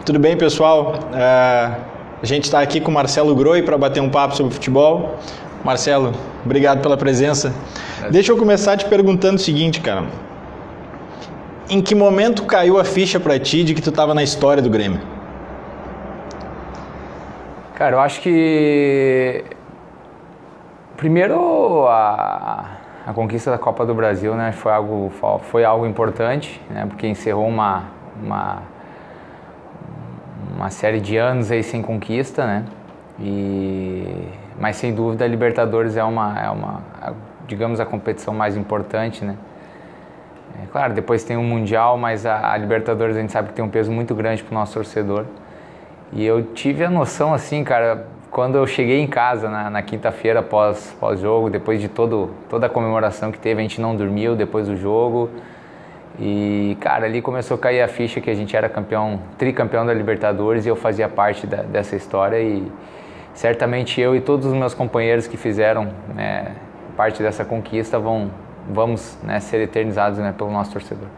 Tudo bem, pessoal? A gente está aqui com o Marcelo Groi para bater um papo sobre futebol. Marcelo, obrigado pela presença. Deixa eu começar te perguntando o seguinte, cara. Em que momento caiu a ficha para ti de que tu estava na história do Grêmio? Cara, eu acho que primeiro a conquista da Copa do Brasil, né, foi algo importante, né, porque encerrou uma série de anos aí sem conquista, né? Mas sem dúvida a Libertadores é digamos, a competição mais importante, né? Claro, depois tem o Mundial, mas a Libertadores a gente sabe que tem um peso muito grande para o nosso torcedor. E eu tive a noção, assim, cara, quando eu cheguei em casa na quinta-feira pós-jogo, depois de toda a comemoração que teve, a gente não dormiu depois do jogo. E, cara, ali começou a cair a ficha que a gente era tricampeão da Libertadores e eu fazia parte dessa história. E certamente eu e todos os meus companheiros que fizeram, né, parte dessa conquista vamos, né, ser eternizados, né, pelo nosso torcedor.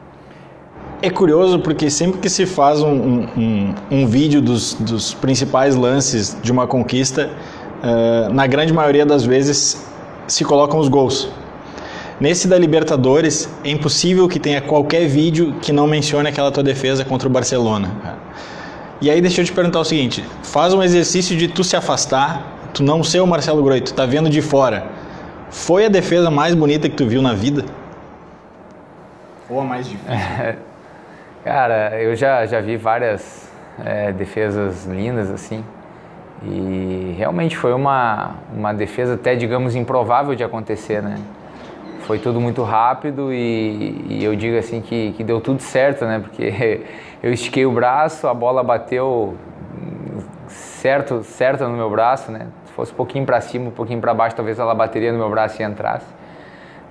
É curioso porque sempre que se faz um vídeo dos principais lances de uma conquista, na grande maioria das vezes se colocam os gols. Nesse da Libertadores, é impossível que tenha qualquer vídeo que não mencione aquela tua defesa contra o Barcelona. E aí deixa eu te perguntar o seguinte, faz um exercício de tu se afastar, tu não ser o Marcelo Groi, tu tá vendo de fora. Foi a defesa mais bonita que tu viu na vida? Ou a mais difícil? Cara, eu já vi várias defesas lindas, assim, e realmente foi uma defesa até, digamos, improvável de acontecer, né? Foi tudo muito rápido e eu digo assim que deu tudo certo, né? Porque eu estiquei o braço, a bola bateu certo no meu braço, né? Se fosse um pouquinho para cima, um pouquinho para baixo, talvez ela bateria no meu braço e entrasse,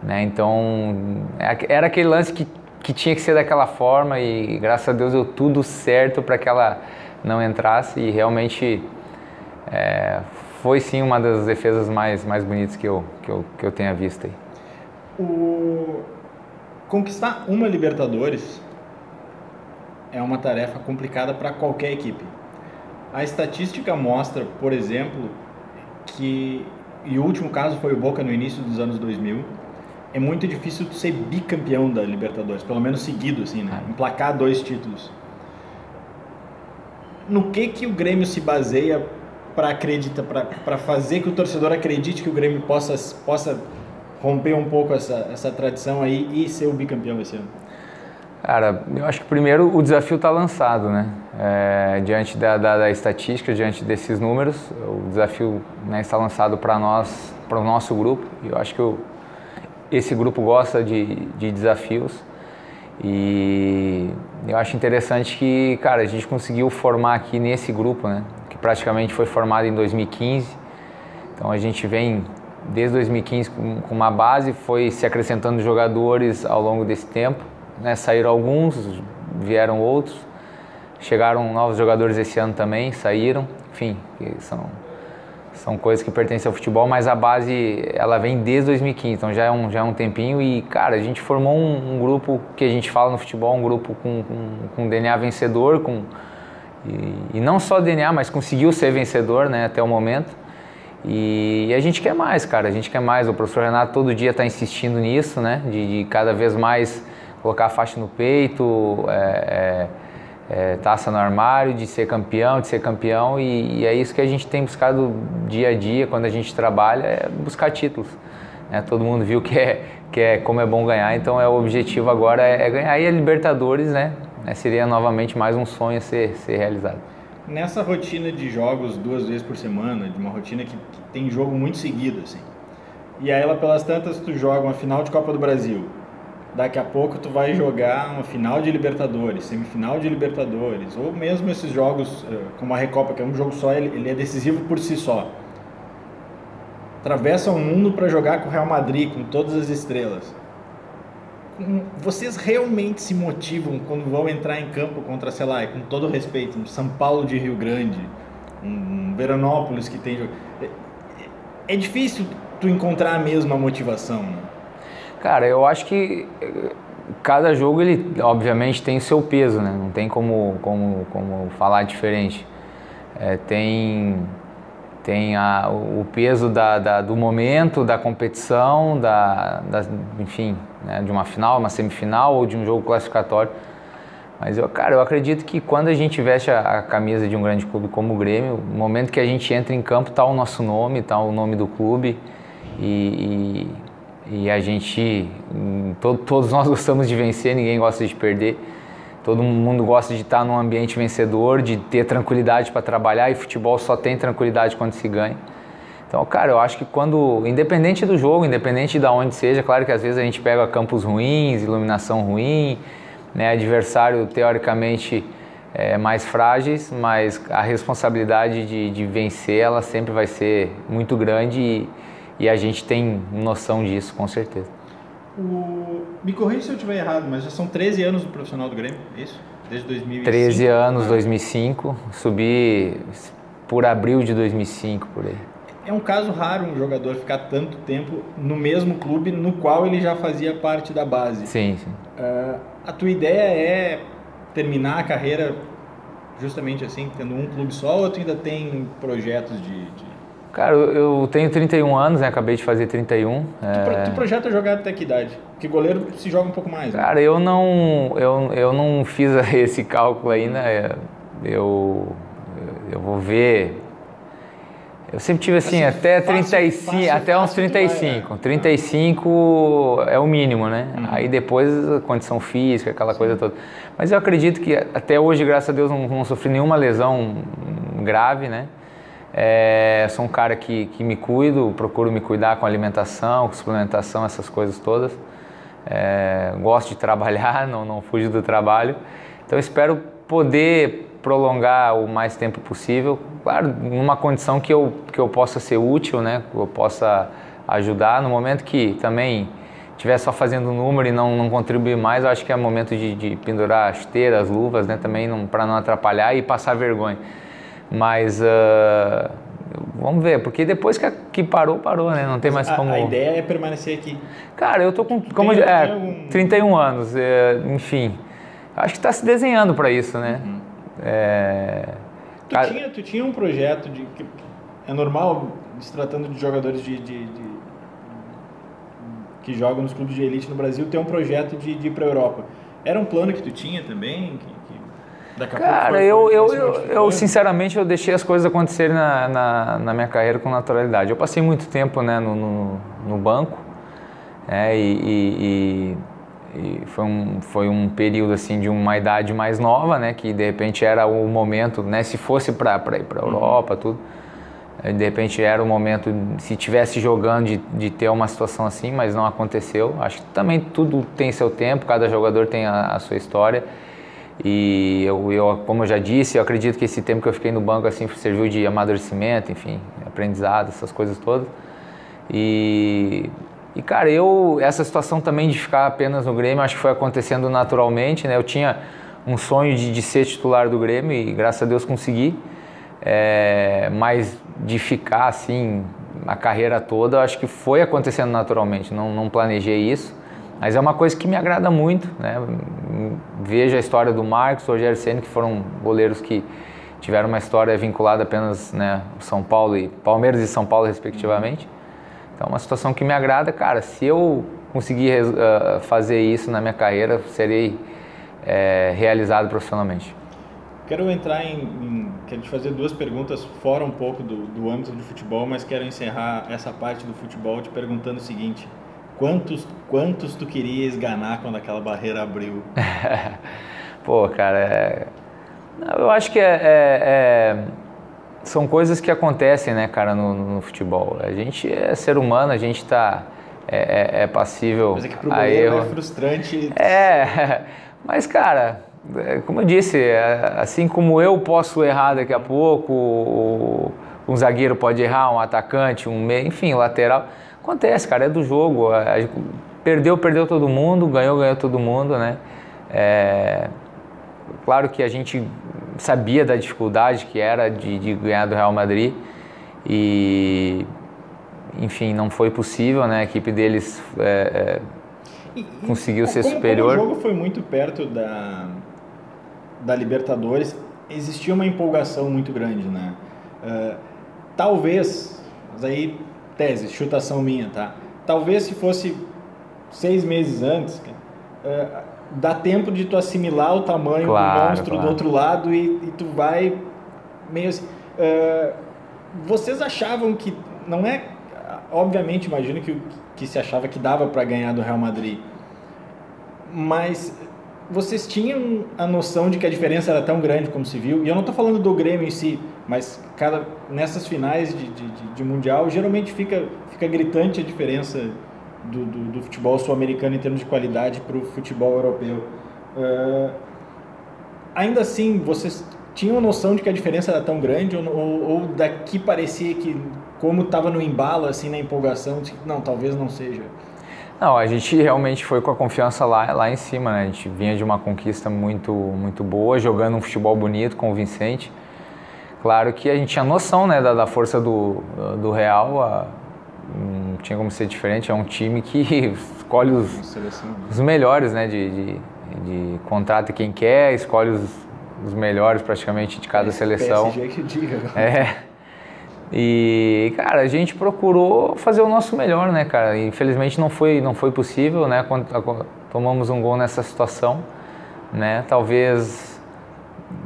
né? Então, era aquele lance que tinha que ser daquela forma e graças a Deus deu tudo certo para que ela não entrasse e realmente foi sim uma das defesas mais bonitas que eu tenha visto aí. Conquistar uma Libertadores é uma tarefa complicada para qualquer equipe. A estatística mostra, por exemplo, que, e o último caso foi o Boca no início dos anos 2000, é muito difícil ser bicampeão da Libertadores, pelo menos seguido, assim, né? Emplacar 2 títulos. No que o Grêmio se baseia para acreditar, para fazer que o torcedor acredite que o Grêmio possa romper um pouco essa tradição aí e ser o bicampeão esse ano? Cara, eu acho que primeiro o desafio está lançado, né? Diante da estatística, diante desses números, o desafio, né, está lançado para nós, para o nosso grupo. E eu acho que esse grupo gosta de desafios e eu acho interessante que, cara, a gente conseguiu formar aqui nesse grupo, né? Que praticamente foi formado em 2015. Então a gente vem desde 2015 com uma base, foi se acrescentando jogadores ao longo desse tempo, né? Saíram alguns, vieram outros, chegaram novos jogadores esse ano também, saíram, enfim, são coisas que pertencem ao futebol, mas a base ela vem desde 2015, então já é um tempinho e, cara, a gente formou um grupo que a gente fala no futebol, um grupo com DNA vencedor, e não só DNA, mas conseguiu ser vencedor, né, até o momento. E a gente quer mais, cara, a gente quer mais. O professor Renato todo dia está insistindo nisso, né, de cada vez mais colocar a faixa no peito, taça no armário, de ser campeão, e é isso que a gente tem buscado dia a dia quando a gente trabalha, é buscar títulos, né? Todo mundo viu como é bom ganhar, então o objetivo agora é ganhar, e a Libertadores, né, seria novamente mais um sonho a ser realizado. Nessa rotina de jogos 2 vezes por semana, de uma rotina que tem jogo muito seguido, assim, e aí lá pelas tantas tu joga uma final de Copa do Brasil, daqui a pouco tu vai jogar uma final de Libertadores, semifinal de Libertadores, ou mesmo esses jogos como a Recopa, que é um jogo só, ele é decisivo por si só. Atravessa o mundo para jogar com o Real Madrid, com todas as estrelas. Vocês realmente se motivam quando vão entrar em campo contra, sei lá, com todo respeito, um São Paulo de Rio Grande, um Veranópolis que tem... É difícil tu encontrar a mesma motivação, né? Cara, eu acho que cada jogo ele obviamente tem o seu peso, né? Não tem como falar diferente. Tem o peso do momento, da competição, enfim, né? De uma final, uma semifinal ou de um jogo classificatório. Mas eu acredito que quando a gente veste a camisa de um grande clube como o Grêmio, no momento que a gente entra em campo, está o nosso nome, está o nome do clube e a gente, todos nós gostamos de vencer, ninguém gosta de perder. Todo mundo gosta de estar num ambiente vencedor, de ter tranquilidade para trabalhar, e futebol só tem tranquilidade quando se ganha. Então, cara, eu acho que independente do jogo, independente de onde seja, claro que às vezes a gente pega campos ruins, iluminação ruim, né, adversário teoricamente mais frágeis, mas a responsabilidade de vencer, ela sempre vai ser muito grande e a gente tem noção disso, com certeza. Me corrija se eu estiver errado, mas já são 13 anos do profissional do Grêmio, é isso? Desde 2005? 13 anos, 2005, subi por abril de 2005, por aí. É um caso raro um jogador ficar tanto tempo no mesmo clube no qual ele já fazia parte da base. Sim, sim. A tua ideia é terminar a carreira justamente assim, tendo um clube só, ou tu ainda tem projetos de... Cara, eu tenho 31 anos, né? Acabei de fazer 31. Tu projeta jogar até que idade? Porque goleiro se joga um pouco mais, né? Cara, eu não fiz esse cálculo aí, né? Eu vou ver... Eu sempre tive assim, até 35, até uns 35. Vai, 35 é o mínimo, né? Uhum. Aí depois a condição física, aquela coisa toda. Mas eu acredito que até hoje, graças a Deus, não sofri nenhuma lesão grave, né? Sou um cara que me cuido, procuro me cuidar com alimentação, com suplementação, essas coisas todas. Gosto de trabalhar, não fujo do trabalho. Então espero poder prolongar o mais tempo possível, claro, numa condição que eu possa ser útil, né? Que eu possa ajudar. No momento que também estiver só fazendo número e não contribuir mais, eu acho que é momento de pendurar as chuteiras, as luvas, né? Também para não atrapalhar e passar vergonha. Mas vamos ver, porque depois que parou, né? Não tem mais como... A ideia é permanecer aqui. Cara, eu tô com 31 anos, enfim, acho que está se desenhando para isso, né? Uhum. Tu tinha um projeto que é normal, se tratando de jogadores que jogam nos clubes de elite no Brasil, ter um projeto de ir para a Europa. Era um plano que tu tinha também? Cara, eu sinceramente eu deixei as coisas acontecerem na minha carreira com naturalidade. Eu passei muito tempo, né, no banco, e foi um período assim de uma idade mais nova, né, que de repente era o momento, né, se fosse para ir para a Europa, tudo, de repente era o momento, se tivesse jogando, de ter uma situação assim, mas não aconteceu. Acho que também tudo tem seu tempo, cada jogador tem a sua história. E como eu já disse, eu acredito que esse tempo que eu fiquei no banco assim serviu de amadurecimento, enfim, aprendizado, essas coisas todas. E cara, essa situação também de ficar apenas no Grêmio, acho que foi acontecendo naturalmente, né? Eu tinha um sonho de ser titular do Grêmio e graças a Deus consegui. Mas de ficar assim a carreira toda, eu acho que foi acontecendo naturalmente, não planejei isso. Mas é uma coisa que me agrada muito, né? Vejo a história do Marcos, do Rogério Ceni, que foram goleiros que tiveram uma história vinculada apenas, né, São Paulo e Palmeiras e São Paulo, respectivamente. Então, é uma situação que me agrada. Cara, se eu conseguir fazer isso na minha carreira, serei realizado profissionalmente. Quero entrar quero te fazer duas perguntas fora um pouco do âmbito de futebol, mas quero encerrar essa parte do futebol te perguntando o seguinte: Quantos tu queria esganar quando aquela barreira abriu? Pô, cara, eu acho que são coisas que acontecem, né, cara, no futebol. A gente é ser humano, a gente é passível mas é que pro a goleiro erro. É frustrante. Mas, cara, como eu disse, assim como eu posso errar daqui a pouco, um zagueiro pode errar, um atacante, um meio, enfim, lateral. Acontece, cara, é do jogo. Perdeu todo mundo, ganhou todo mundo, né? Claro que a gente sabia da dificuldade que era de ganhar do Real Madrid e, enfim, não foi possível, né? A equipe deles... conseguiu ser superior. Como o jogo foi muito perto da Libertadores, existia uma empolgação muito grande, né? Talvez, mas aí tese, chutação minha, tá? Talvez se fosse 6 meses antes, dá tempo de tu assimilar o tamanho do monstro do outro lado e tu vai meio assim... vocês achavam que... Não é... Obviamente, imagino que se achava que dava para ganhar do Real Madrid. Mas vocês tinham a noção de que a diferença era tão grande como se viu? E eu não estou falando do Grêmio em si, mas nessas finais de Mundial, geralmente fica gritante a diferença do futebol sul-americano em termos de qualidade para o futebol europeu. Ainda assim, vocês tinham noção de que a diferença era tão grande ou daqui parecia que, como estava no embalo, assim, na empolgação, não, talvez não seja? Não, a gente realmente foi com a confiança lá em cima, né? A gente vinha de uma conquista muito, muito boa, jogando um futebol bonito, convincente. Claro que a gente tinha noção, né, da força do Real, não tinha como ser diferente, é um time que escolhe os melhores, né, de contrata quem quer, escolhe os melhores praticamente de cada seleção. PSG que diga. E, cara, a gente procurou fazer o nosso melhor, né, cara? Infelizmente não foi possível, né? Tomamos um gol nessa situação, né? Talvez,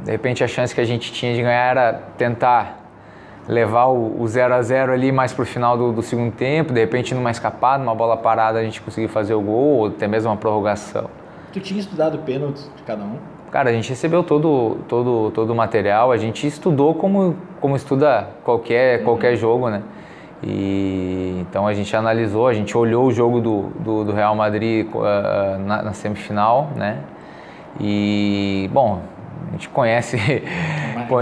de repente, a chance que a gente tinha de ganhar era tentar levar o 0-0 ali mais pro final do segundo tempo, de repente numa escapada, numa bola parada a gente conseguir fazer o gol, ou até mesmo uma prorrogação. Tu tinha estudado pênaltis de cada um? Cara, a gente recebeu todo o material, a gente estudou como estuda qualquer jogo, né? E então a gente analisou, a gente olhou o jogo do Real Madrid na semifinal, né? E, bom, a gente conhece o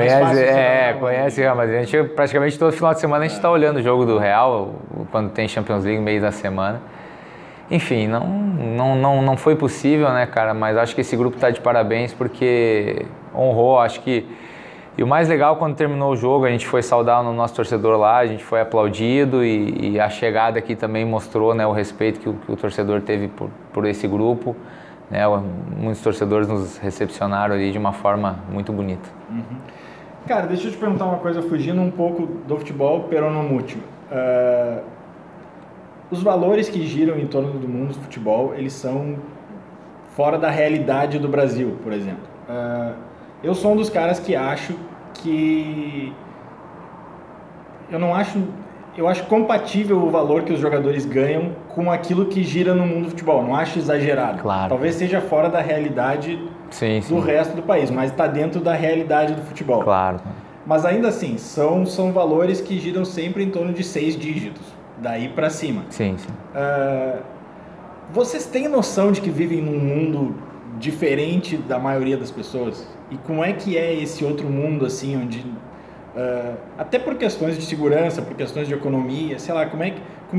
Real Madrid. A gente, praticamente todo final de semana a gente está olhando o jogo do Real, quando tem Champions League no meio da semana. Enfim, não foi possível, né, cara? Mas acho que esse grupo está de parabéns porque honrou, acho que... E o mais legal, quando terminou o jogo, a gente foi saudar o nosso torcedor lá, a gente foi aplaudido e a chegada aqui também mostrou, né, o respeito que o torcedor teve por esse grupo. Né? Muitos torcedores nos recepcionaram ali de uma forma muito bonita. Uhum. Cara, deixa eu te perguntar uma coisa, fugindo um pouco do futebol, pero no múltiplo. Os valores que giram em torno do mundo do futebol, eles são fora da realidade do Brasil, por exemplo. Eu sou um dos caras que acho que... Eu acho compatível o valor que os jogadores ganham com aquilo que gira no mundo do futebol. Não acho exagerado. Claro. Talvez seja fora da realidade do resto do país, mas está dentro da realidade do futebol. Claro. Mas ainda assim, são valores que giram sempre em torno de 6 dígitos. Daí para cima. Sim. Vocês têm noção de que vivem num mundo diferente da maioria das pessoas? E como é que é esse outro mundo, assim, onde... até por questões de segurança, por questões de economia, sei lá, como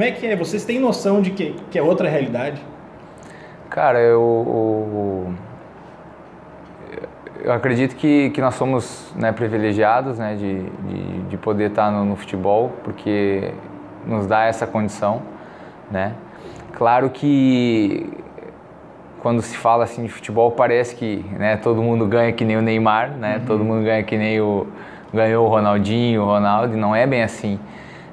é que é? Vocês têm noção de que é outra realidade? Cara, eu acredito que nós somos, né, privilegiados, né, de poder estar no futebol, porque... nos dá essa condição, né? Claro que quando se fala assim de futebol parece que, né, todo mundo ganha que nem o Neymar, né? Uhum. Todo mundo ganha que nem ganhou o Ronaldinho, o Ronaldo, e não é bem assim,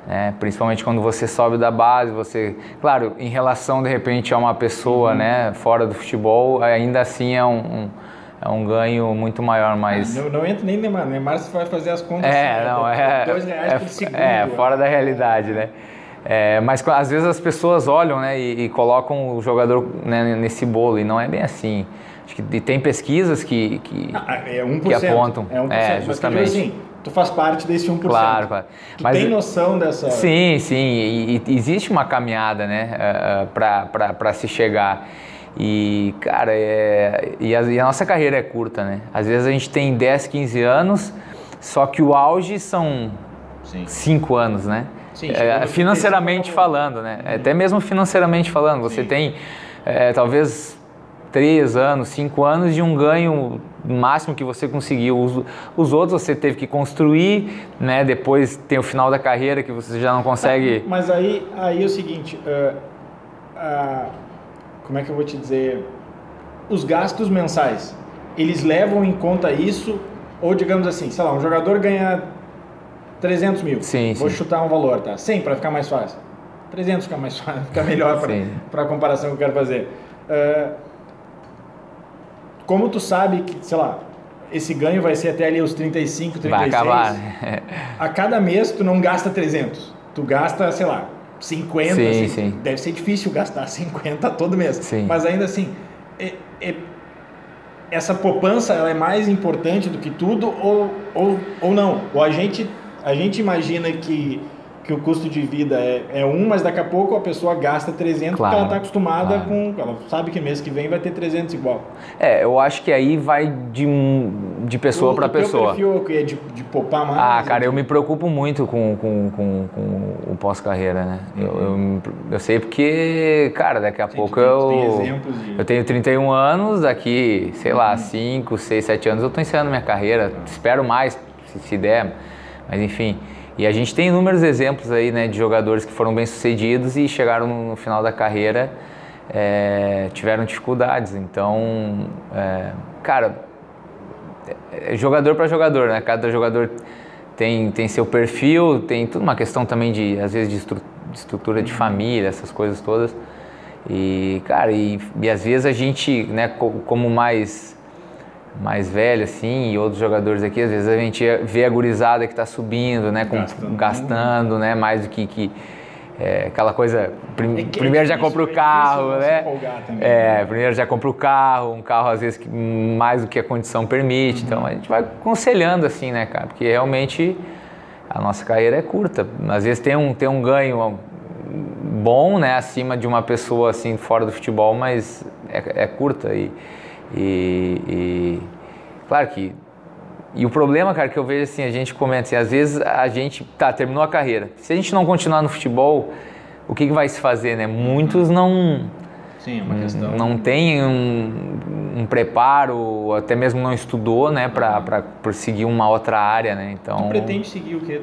né? Principalmente quando você sobe da base, claro, em relação de repente a uma pessoa, né, fora do futebol, ainda assim é um ganho muito maior, mas... Não entra nem Neymar. Neymar você vai fazer as contas... R$2 por segundo. Fora da realidade, né? Mas às vezes as pessoas olham, né, e colocam o jogador, né, nesse bolo, e não é bem assim. Acho que tem pesquisas que 1%, que apontam. É 1%, justamente. Mas assim, tu faz parte desse 1%. Claro. Tu tem noção dessa... Sim. E existe uma caminhada, né, para se chegar. E, cara, e a nossa carreira é curta, né? Às vezes a gente tem 10, 15 anos, só que o auge são 5 anos, né? Sim, financeiramente falando, né? Até mesmo financeiramente falando, você tem talvez 3 anos, 5 anos de um ganho máximo que você conseguiu. Os outros você teve que construir, né? Depois tem o final da carreira que você já não consegue... Mas aí é o seguinte... como é que eu vou te dizer, os gastos mensais, eles levam em conta isso, ou digamos assim, sei lá, um jogador ganha 300 mil, vou chutar um valor, tá? 100 para ficar mais fácil, 300 fica mais fácil, fica melhor para a comparação que eu quero fazer. Como tu sabe que, sei lá, esse ganho vai ser até ali os 35, 36, vai acabar. A cada mês tu não gasta 300, tu gasta, sei lá, 50, sim. Deve ser difícil gastar 50 todo mês, mas ainda assim, essa poupança ela é mais importante do que tudo ou não? Ou a gente imagina que o custo de vida é mas daqui a pouco a pessoa gasta 300 porque ela está acostumada com... Ela sabe que mês que vem vai ter 300 igual. Eu acho que aí vai de pessoa para pessoa. O teu perfil é de poupar mais? Cara, eu me preocupo muito com o pós-carreira, né? Eu sei porque, cara, daqui a pouco eu tenho 31 anos, daqui, sei lá, 5, 6, 7 anos eu estou encerrando minha carreira. Espero mais, se der, mas enfim... E a gente tem inúmeros exemplos aí, né, de jogadores que foram bem-sucedidos e chegaram no final da carreira, tiveram dificuldades. Então, cara, jogador para jogador, né? Cada jogador tem seu perfil, tem tudo uma questão também de, às vezes, de estrutura de família, essas coisas todas. E, cara, e às vezes a gente, né, como mais velho, assim, e outros jogadores aqui, às vezes a gente vê a gurizada que está subindo, né, gastando, né, mais do que aquela coisa, primeiro já compra o carro, né, primeiro já compra o carro, um carro às vezes mais do que a condição permite, então a gente vai aconselhando assim, né, cara, porque realmente a nossa carreira é curta, às vezes tem um ganho bom, né, acima de uma pessoa assim fora do futebol, mas é curta e claro que... E o problema, cara, que eu vejo assim, a gente comenta assim, às vezes a gente, terminou a carreira. Se a gente não continuar no futebol, o que vai se fazer, né? Muitos não... Sim, é uma questão... Não tem um preparo, até mesmo não estudou, né, para seguir uma outra área, né? Então... Tu pretende seguir o quê?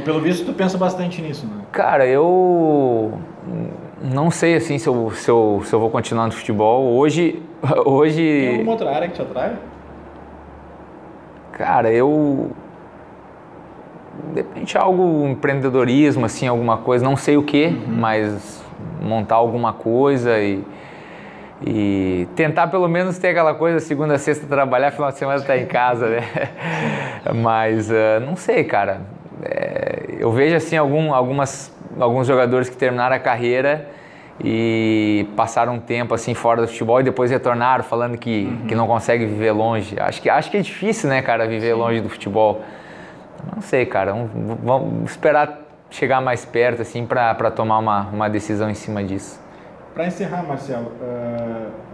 Pelo visto, tu pensa bastante nisso, né? Cara, eu... Não sei, assim, se eu vou continuar no futebol. Hoje... Tem alguma outra área que te atrai? Cara, de repente algo, empreendedorismo, assim, alguma coisa, não sei o que, mas montar alguma coisa e tentar pelo menos ter aquela coisa, segunda a sexta trabalhar, final de semana estar em casa, né? Mas não sei, cara. Eu vejo, assim, alguns jogadores que terminaram a carreira e passaram um tempo assim fora do futebol e depois retornaram falando que não consegue viver longe. Acho que é difícil, né, cara, viver longe do futebol. Não sei, cara, vamos esperar chegar mais perto assim para tomar uma decisão em cima disso. Para encerrar, Marcelo,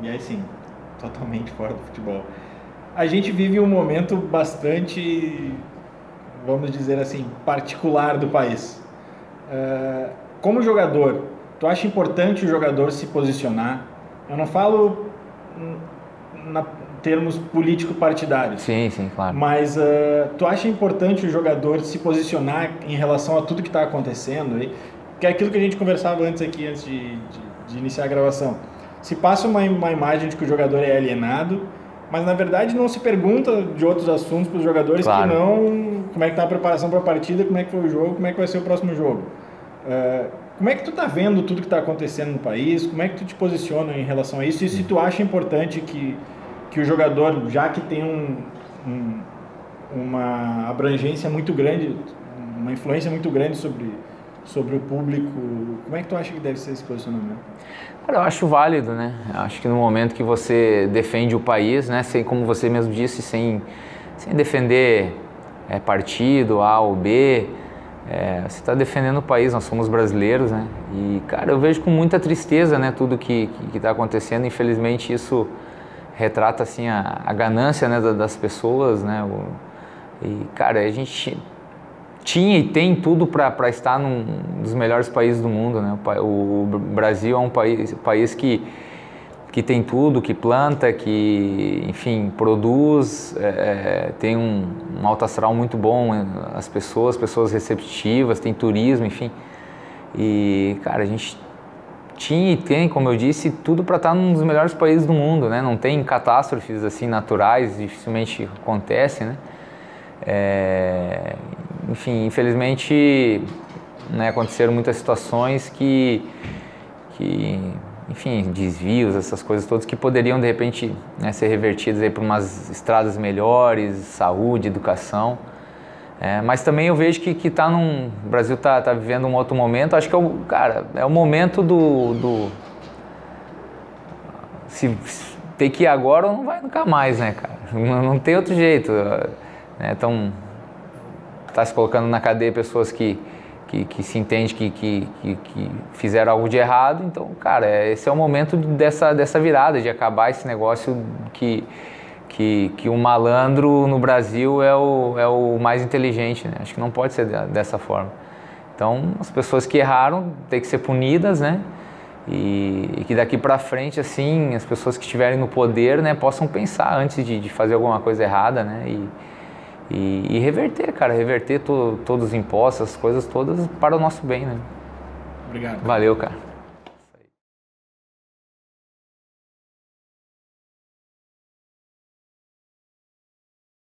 e aí sim, totalmente fora do futebol. A gente vive um momento bastante, vamos dizer assim, particular do país. Como jogador, tu acha importante o jogador se posicionar? Eu não falo em termos político-partidários. Sim, claro. Mas tu acha importante o jogador se posicionar em relação a tudo que está acontecendo aí? Que é aquilo que a gente conversava antes de iniciar a gravação. Se passa uma imagem de que o jogador é alienado, mas na verdade não se pergunta de outros assuntos para os jogadores, claro, que não... Como é que está a preparação para a partida, como é que foi o jogo, como é que vai ser o próximo jogo. Como é que tu tá vendo tudo que está acontecendo no país? Como é que tu te posiciona em relação a isso? E se tu acha importante que o jogador, já que tem uma abrangência muito grande, uma influência muito grande sobre o público, como é que tu acha que deve ser esse posicionamento? Cara, eu acho válido, né? Acho que no momento que você defende o país, né, sem, como você mesmo disse, sem defender partido A ou B, você está defendendo o país, nós somos brasileiros, né? E, cara, eu vejo com muita tristeza, né, tudo que está acontecendo. Infelizmente, isso retrata, assim, a ganância, né, das pessoas, né? E, cara, a gente tinha e tem tudo para estar num dos melhores países do mundo, né? O Brasil é um país que tem tudo, que planta, que, enfim, produz, tem um alto astral muito bom, as pessoas receptivas, tem turismo, enfim. E, cara, a gente tinha e tem, como eu disse, tudo para estar num dos melhores países do mundo, né? Não tem catástrofes assim naturais, dificilmente acontece, né? Enfim, infelizmente, né, aconteceram muitas situações que enfim, desvios, essas coisas todas que poderiam de repente, né, ser revertidas aí para umas estradas melhores, saúde, educação. Mas também eu vejo que o Brasil tá vivendo um outro momento. Acho que é o momento se tem que ir agora ou não vai nunca mais, né, cara? Não tem outro jeito. Então, tá se colocando na cadeia pessoas que se entende que fizeram algo de errado. Então, cara, esse é o momento dessa virada, de acabar esse negócio que o malandro no Brasil é o mais inteligente, né? Acho que não pode ser dessa forma. Então, as pessoas que erraram têm que ser punidas, né? E que daqui para frente, assim, as pessoas que estiverem no poder, né, possam pensar antes de fazer alguma coisa errada, né? E reverter, cara, todos os impostos, as coisas todas para o nosso bem, né? Obrigado. Valeu, cara.